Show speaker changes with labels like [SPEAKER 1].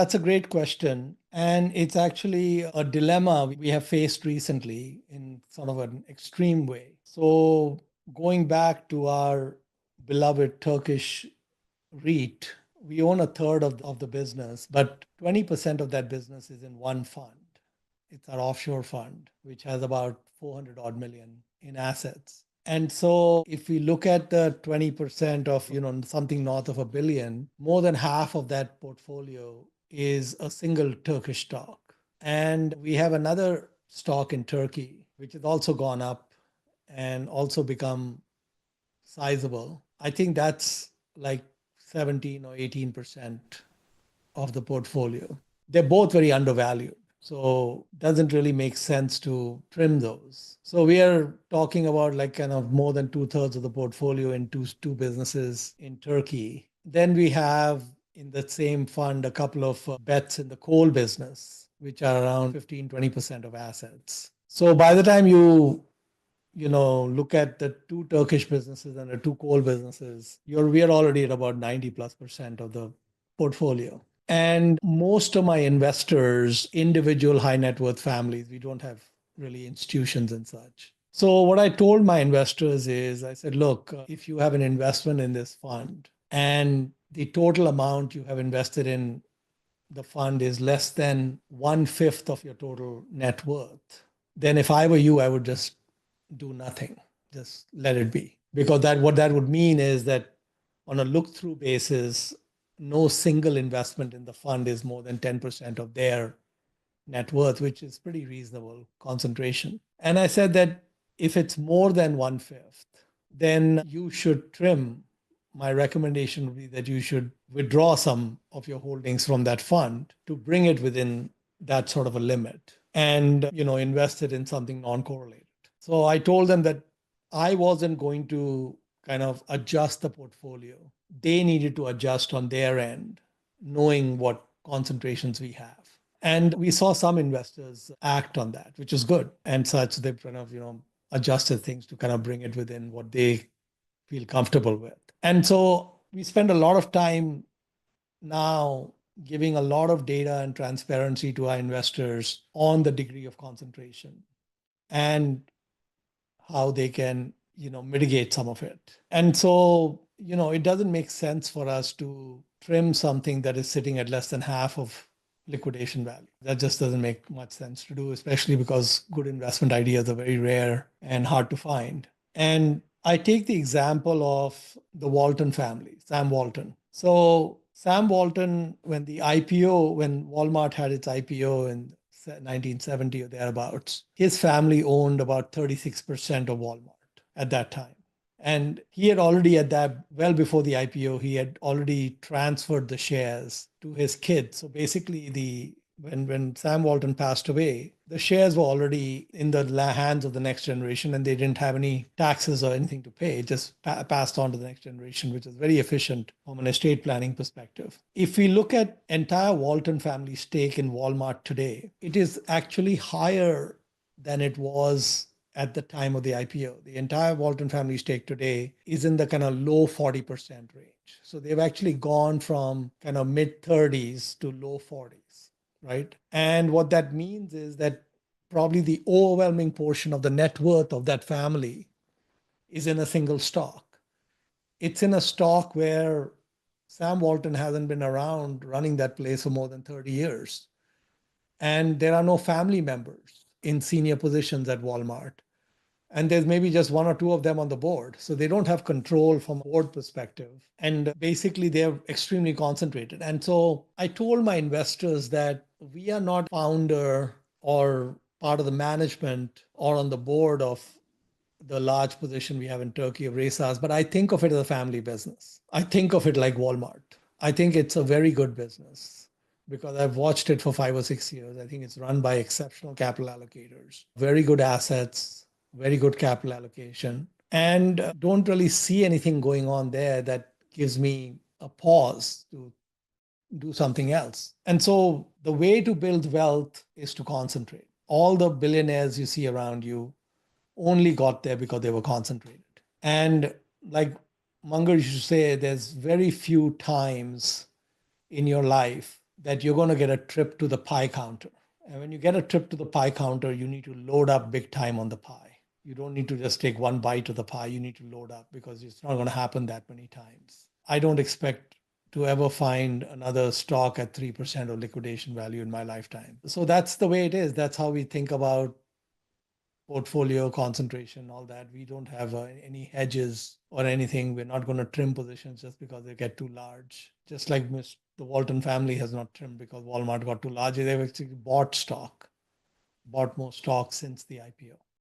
[SPEAKER 1] That's a great question. And it's actually a dilemma we have faced recently in sort of an extreme way. So, going back to our beloved Turkish REIT, we own a third of the business, but 20% of that business is in one fund. It's our offshore fund, which has about 400 odd million in assets. And so if we look at the 20% of, something north of a billion, more than half of that portfolio is a single Turkish stock. And we have another stock in Turkey, which has also gone up and also become sizable. I think that's like 17 or 18% of the portfolio. They're both very undervalued. So it doesn't really make sense to trim those. So we are talking about like kind of more than two-thirds of the portfolio in two businesses in Turkey. Then we have in the same fund a couple of bets in the coal business, which are around 15-20% of assets. So by the time look at the two Turkish businesses and the two coal businesses, we are already at about 90+% of the portfolio. And most of my investors, individual high net worth families, we don't have really institutions and such. So what I told my investors is, I said, look, if you have an investment in this fund and the total amount you have invested in the fund is less than 1/5 of your total net worth, then if I were you, I would just do nothing, just let it be. Because what that would mean is that on a look through basis, no single investment in the fund is more than 10% of their net worth, which is pretty reasonable concentration. And I said that if it's more than 1/5, then you should trim. My recommendation would be that you should withdraw some of your holdings from that fund to bring it within that sort of a limit and invest it in something non-correlated. So I told them that I wasn't going to kind of adjust the portfolio. They needed to adjust on their end, knowing what concentrations we have. And we saw some investors act on that, which is good. And such they've kind of, adjusted things to kind of bring it within what they feel comfortable with. And so we spend a lot of time now giving a lot of data and transparency to our investors on the degree of concentration and how they can mitigate some of it. And so it doesn't make sense for us to trim something that is sitting at less than half of liquidation value. That just doesn't make much sense to do, especially because good investment ideas are very rare and hard to find. And I take the example of the Walton family, Sam Walton. So Sam Walton, when Walmart had its IPO in 1970 or thereabouts, his family owned about 36% of Walmart at that time. And he had already well before the IPO, he had already transferred the shares to his kids. So basically when Sam Walton passed away, the shares were already in the hands of the next generation and they didn't have any taxes or anything to pay. It just passed on to the next generation, which is very efficient from an estate planning perspective. If we look at entire Walton family stake in Walmart today, it is actually higher than it was at the time of the IPO. The entire Walton family stake today is in the kind of low 40% range. So they've actually gone from kind of mid 30s to low 40s, right? And what that means is that probably the overwhelming portion of the net worth of that family is in a single stock. It's in a stock where Sam Walton hasn't been around running that place for more than 30 years. And there are no family members in senior positions at Walmart. And there's maybe just one or two of them on the board. So they don't have control from a board perspective. And basically, they're extremely concentrated. And so I told my investors that we are not founder or part of the management or on the board of the large position we have in Turkey of Resas, but I think of it as a family business. I think of it like Walmart. I think it's a very good business because I've watched it for 5 or 6 years. I think it's run by exceptional capital allocators, very good assets, very good capital allocation, and don't really see anything going on there that gives me a pause to do something else. And so the way to build wealth is to concentrate. All the billionaires you see around you only got there because they were concentrated. And like Munger used to say, there's very few times in your life that you're going to get a trip to the pie counter. And when you get a trip to the pie counter, you need to load up big time on the pie. You don't need to just take one bite of the pie. You need to load up because it's not going to happen that many times. I don't expect to ever find another stock at 3% of liquidation value in my lifetime. So that's the way it is. That's how we think about portfolio concentration, all that. We don't have any hedges or anything. We're not going to trim positions just because they get too large. Just like the Walton family has not trimmed because Walmart got too large. They've actually bought more stock since the IPO.